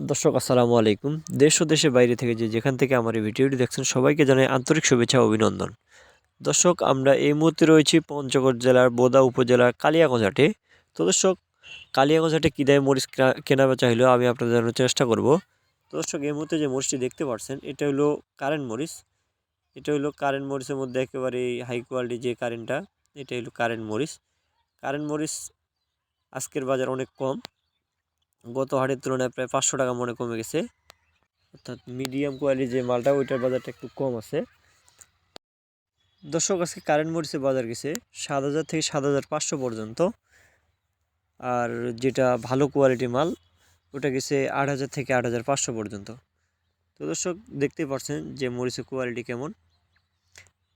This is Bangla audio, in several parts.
দর্শক আসসালামু আলাইকুম। দেশ ও দেশের বাইরে থেকে যেখান থেকে আমার এই ভিডিওটি দেখছেন সবাইকে জানাই আন্তরিক শুভেচ্ছা ও অভিনন্দন। দর্শক আমরা এই মুহূর্তে রয়েছি পঞ্চগড় জেলার বোদা উপজেলার কালিয়াগঞ্জ হাটে। তো দর্শক কালিয়াগঞ্জ হাটে কী দামে মরিচ কেনা বেচা হলো আমি আপনাদের জানানোর চেষ্টা করব। তো দর্শক এই মুহূর্তে যে মরিচটি দেখতে পাচ্ছেন এটা হলো কারেন্ট মরিচ। এটা হলো কারেন্ট মরিচের মধ্যে একেবারে হাই কোয়ালিটি যে কারেন্টটা, এটা হলো কারেন্ট মরিচ। কারেন্ট মরিচ আজকের বাজার অনেক কম, গত হাটের তুলনায় প্রায় 500 টাকা মনে কমে গেছে। অর্থাৎ মিডিয়াম কোয়ালিটির যে মালটা ওইটার বাজারটা একটু কম আছে। দর্শক আজকে কারেন্ট মরিচের বাজার গেছে 7,000 থেকে 7,500 পর্যন্ত। আর যেটা ভালো কোয়ালিটির মাল ওটা গেছে 8,000 থেকে 8,500 পর্যন্ত। তো দর্শক দেখতে পাচ্ছেন যে মরিচের কোয়ালিটি কেমন।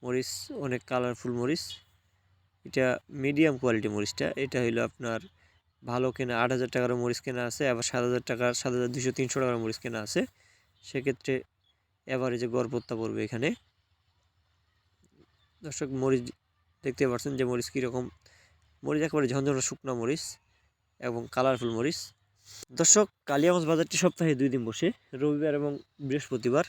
মরিচ অনেক কালারফুল মরিচ। এটা মিডিয়াম কোয়ালিটি মরিচটা। এটা হইলো আপনার ভালো কেনা 8,000 টাকার মরিচ কেনা আছে, আবার 7,000 টাকা 7,200-300 টাকার মরিচ কেনা আছে। সেক্ষেত্রে এভারেজে গড়পড়তা পড়বে এখানে। দর্শক মরিচ দেখতে পাচ্ছেন যে মরিচ কীরকম। মরিচ একেবারে ঝনঝনা শুকনা মরিচ এবং কালারফুল মরিচ। দর্শক কালিয়াগঞ্জ বাজারটি সপ্তাহে 2 দিন বসে, রবিবার এবং বৃহস্পতিবার।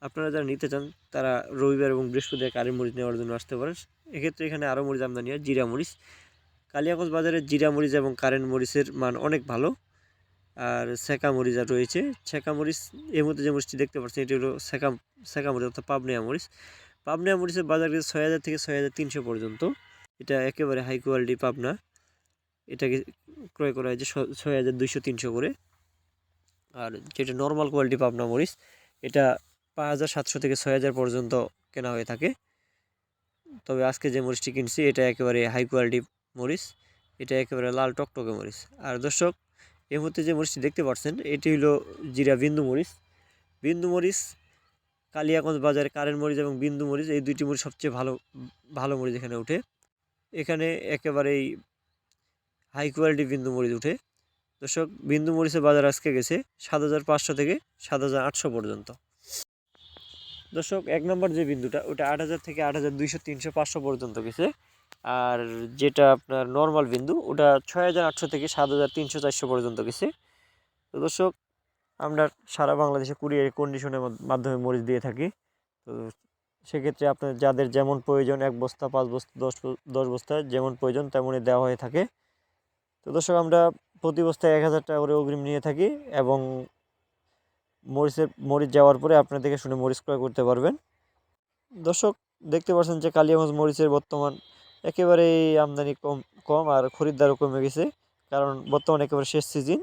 আপনারা যারা নিতে চান তারা রবিবার এবং বৃহস্পতিবার কারেন্ট মরিচ নেওয়ার জন্য আসতে পারেন। এক্ষেত্রে এখানে আরও মরিচ আমদানি হয়, জিরা মরিচ। কালিয়াগঞ্জ বাজারে জিরা মরিচ এবং কারেন্ট মরিচের মান অনেক ভালো। আর সেকা মরিচ আর রয়েছে। সেকা মরিচ এর মধ্যে যে মরিচটি দেখতে পাচ্ছেন এটি হলো সেকা মরিচ অর্থাৎ পাবনিয়া মরিচ। পাবনা মরিচের বাজার গেছে 6,000 থেকে 6,300 পর্যন্ত। এটা একেবারে হাই কোয়ালিটি পাবনা। এটাকে ক্রয় করা হয়েছে 6,200-300 করে। আর যেটা নর্মাল কোয়ালিটি পাবনা মরিচ এটা 5,700 থেকে 6,000 পর্যন্ত কেনা হয়ে থাকে। তবে আজকে যে মরিচটি কিনছি এটা একেবারে হাই কোয়ালিটি মরিচ। এটা একেবারে লাল টকটকে মরিচ। আর দর্শক এই মুহূর্তে যে মরিচটি দেখতে পাচ্ছেন এটি হলো জিরা বিন্দু মরিচ। বিন্দু মরিচ কালিয়াগঞ্জ বাজারে কারেন্ট মরিচ এবং বিন্দু মরিচ এই দুইটি মরিচ সবচেয়ে ভালো মরিচ এখানে উঠে। এখানে একেবারেই হাই কোয়ালিটি বিন্দু মরিচ উঠে। দর্শক বিন্দু মরিচের বাজার আজকে গেছে 7,500 থেকে 7,800 পর্যন্ত। দর্শক 1 নম্বর যে বিন্দুটা ওটা 8,000 থেকে 8,200, 300, 500 পর্যন্ত গেছে। আর যেটা আপনার নর্মাল বিন্দু ওটা 6,800 থেকে 7,300, 400 পর্যন্ত গেছে। তো দর্শক আমরা সারা বাংলাদেশে কুরিয়ার কন্ডিশনের মাধ্যমে মরিচ দিয়ে থাকি। তো সেক্ষেত্রে আপনার যাদের যেমন প্রয়োজন 1 বস্তা 5 বস্তা 10 বস্তা যেমন প্রয়োজন তেমনই দেওয়া হয়ে থাকে। তো দর্শক আমরা প্রতি বস্তায় 1,000 টাকা করে অগ্রিম নিয়ে থাকি এবং মরিচ যাওয়ার পরে আপনার দেখে শুনে মরিচ ক্রয় করতে পারবেন। দর্শক দেখতে পাচ্ছেন যে কালিয়াগঞ্জ মরিচের বর্তমান একেবারেই আমদানি কম আর খরিদ্দারও কমে গেছে, কারণ বর্তমানে একেবারে শেষ সিজন,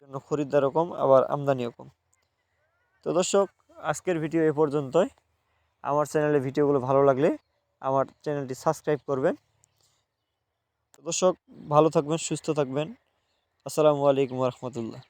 জন্য খরিদ্দারও কম আবার আমদানিও কম। তো দর্শক আজকের ভিডিও এ পর্যন্তই। আমার চ্যানেলে ভিডিওগুলো ভালো লাগলে আমার চ্যানেলটি সাবস্ক্রাইব করবেন। দর্শক ভালো থাকবেন, সুস্থ থাকবেন। আসসালামু আলাইকুম রহমতুল্লাহ।